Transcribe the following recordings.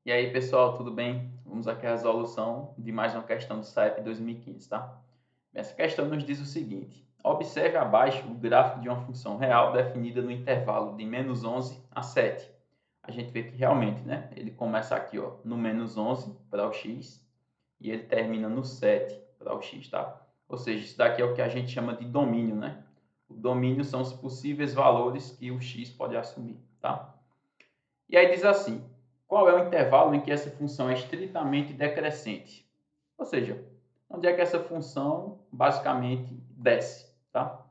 E aí, pessoal, tudo bem? Vamos aqui à resolução de mais uma questão do SAEP 2015, tá? Essa questão nos diz o seguinte: observe abaixo o gráfico de uma função real definida no intervalo de -11 a 7. A gente vê que realmente, né? Ele começa aqui, ó, no -11 para o x e ele termina no 7 para o x, tá? Ou seja, isso daqui é o que a gente chama de domínio, né? O domínio são os possíveis valores que o x pode assumir, tá? E aí diz assim: qual é o intervalo em que essa função é estritamente decrescente? Ou seja, onde é que essa função basicamente desce, tá?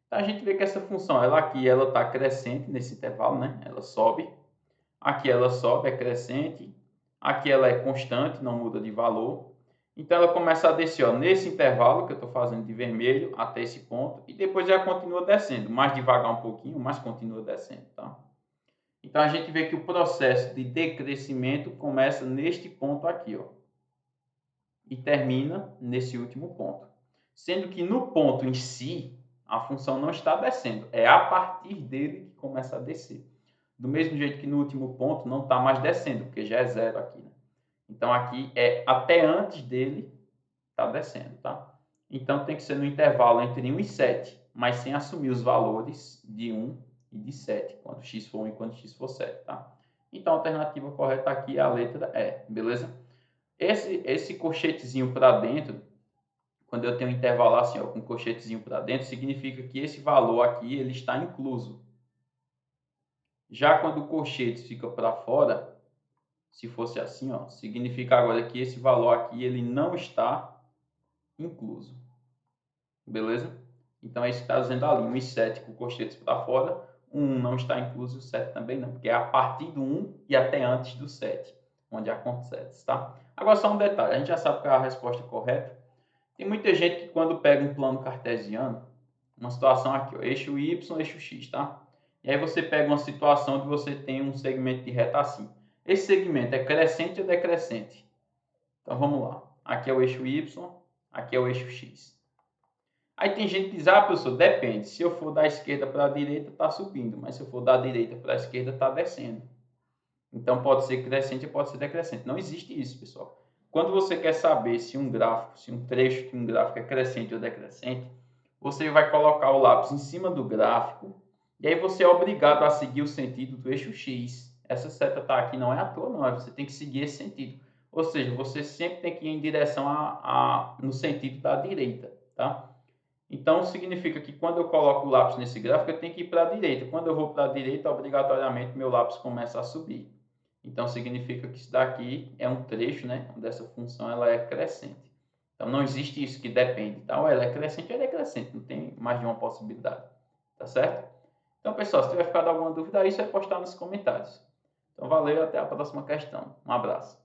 Então a gente vê que essa função, ela aqui, ela está crescente nesse intervalo, né? Ela sobe. Aqui ela sobe, é crescente. Aqui ela é constante, não muda de valor. Então ela começa a descer, ó, nesse intervalo que eu estou fazendo de vermelho até esse ponto e depois ela continua descendo, mais devagar um pouquinho, mas continua descendo, tá? Então a gente vê que o processo de decrescimento começa neste ponto aqui, ó, e termina nesse último ponto. Sendo que no ponto em si, a função não está descendo, é a partir dele que começa a descer. Do mesmo jeito que no último ponto não está mais descendo, porque já é zero aqui, né? Então aqui é até antes dele está descendo, tá? Então tem que ser no intervalo entre 1 e 7, mas sem assumir os valores de 1 e de 7, quando x for 1 e quando x for 7, tá? Então a alternativa correta aqui é a letra E, beleza? Esse colchetezinho para dentro, quando eu tenho um intervalo assim, ó, com colchetezinho para dentro, significa que esse valor aqui ele está incluso. Já quando o colchete fica para fora, se fosse assim, ó, significa agora que esse valor aqui ele não está incluso. Beleza? Então é isso que está dizendo ali, 1 e 7 com colchetes para fora, o 1 não está incluso, o 7 também não, porque é a partir do 1 e até antes do 7, onde acontece, tá? Agora só um detalhe, a gente já sabe qual é a resposta correta. Tem muita gente que quando pega um plano cartesiano, uma situação aqui, ó, eixo Y, eixo X, tá? E aí você pega uma situação onde você tem um segmento de reta assim. Esse segmento é crescente ou decrescente? Então vamos lá. Aqui é o eixo Y, aqui é o eixo X. Aí tem gente que diz, ah, professor, depende. Se eu for da esquerda para a direita, está subindo. Mas se eu for da direita para a esquerda, está descendo. Então pode ser crescente ou pode ser decrescente. Não existe isso, pessoal. Quando você quer saber se um gráfico, se um trecho de um gráfico é crescente ou decrescente, você vai colocar o lápis em cima do gráfico e aí você é obrigado a seguir o sentido do eixo X. Essa seta está aqui não é à toa, não. Você tem que seguir esse sentido. Ou seja, você sempre tem que ir em direção no sentido da direita, tá? Então, significa que quando eu coloco o lápis nesse gráfico, eu tenho que ir para a direita. Quando eu vou para a direita, obrigatoriamente, meu lápis começa a subir. Então, significa que isso daqui é um trecho, né? Onde essa função ela é crescente. Então, não existe isso que depende, tá? Ou ela é crescente ou ela é decrescente. Não tem mais de uma possibilidade. Tá certo? Então, pessoal, se tiver ficado alguma dúvida aí, você pode postar nos comentários. Então, valeu e até a próxima questão. Um abraço.